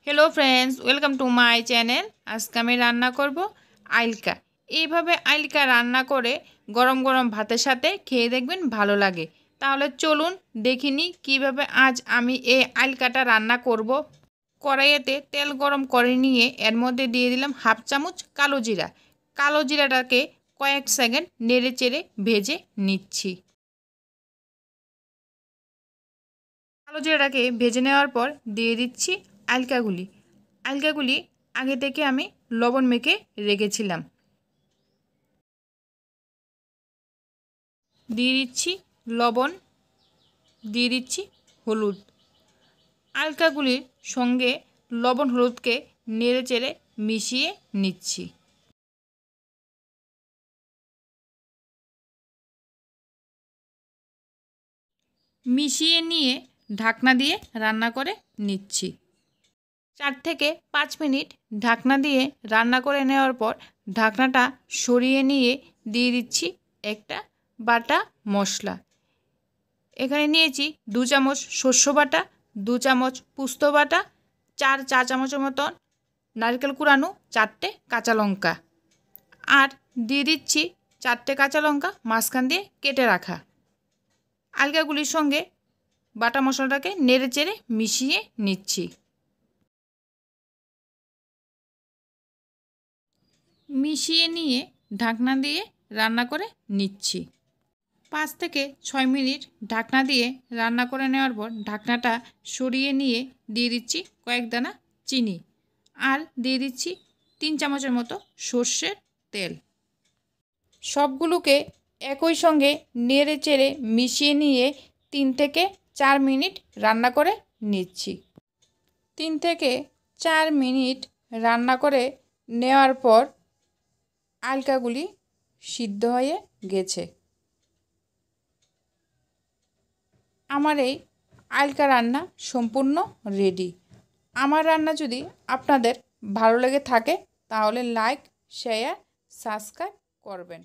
Hello friends welcome to my channel. आज के आमी रान्ना करब आइलका। এইভাবে আইলকা রান্না করে গরম গরম ভাতের সাথে খেয়ে দেখবেন ভালো লাগে। তাহলে চলুন দেখিনি কিভাবে আজ আমি এই আইলকাটা রান্না করব। কড়াইতে তেল গরম করে নিয়ে এর মধ্যে দিয়ে দিলাম হাফ চামচ কালো জিরা। কালো জিরাটাকে কয়েক সেকেন্ড নেড়ে চেড়ে ভেজে নিচ্ছি। কালো জিরাটাকে ভেজে নেওয়ার পর দিয়ে দিচ্ছি আইলকাগুলি। আইলকাগুলি আগে থেকে আমি লবণ মেখে রেখেছিলাম। দিয়ে দিচ্ছি লবণ, দিয়ে দিচ্ছি হলুদ। আইলকাগুলির সঙ্গে লবণ হলুদকে নেড়ে চেড়ে মিশিয়ে নিচ্ছি। মিশিয়ে নিয়ে ঢাকনা দিয়ে রান্না করে নিচ্ছি। 4 থেকে 5 মিনিট ঢাকনা দিয়ে রান্না করে নেওয়ার পর ঢাকনাটা সরিয়ে নিয়ে দিয়ে দিচ্ছি একটা বাটা মশলা। এখানে নিয়েছি 2 চামচ শস্য বাটা, 2 চামচ পোস্ত বাটা, 4 চা চামচের মতন নারকেল কুড়ানো, 4টে কাঁচা লঙ্কা, আর দিয়ে দিচ্ছি 4টে কাঁচা লঙ্কা মাঝখান দিয়ে কেটে রাখা। আলগাগুলির সঙ্গে বাটা মশলাটাকে নেড়ে চেড়ে মিশিয়ে নিচ্ছি। মিশিয়ে নিয়ে ঢাকনা দিয়ে রান্না করে নিচ্ছি। 5 থেকে 6 মিনিট ঢাকনা দিয়ে রান্না করে নেওয়ার পর ঢাকনাটা সরিয়ে নিয়ে দিয়ে দিচ্ছি কয়েক দানা চিনি, আর দিয়ে দিচ্ছি 3 চামচের মতো সর্ষের তেল। সবগুলোকে একই সঙ্গে নেড়ে চেড়ে মিশিয়ে নিয়ে 3 থেকে 4 মিনিট রান্না করে নিচ্ছি। 3 থেকে 4 মিনিট রান্না করে নেওয়ার পর আলকাগুলি সিদ্ধ হয়ে গেছে। আমার এই আইলকা রান্না সম্পূর্ণ রেডি। আমার রান্না যদি আপনাদের ভালো লেগে থাকে তাহলে লাইক, শেয়ার, সাবস্ক্রাইব করবেন।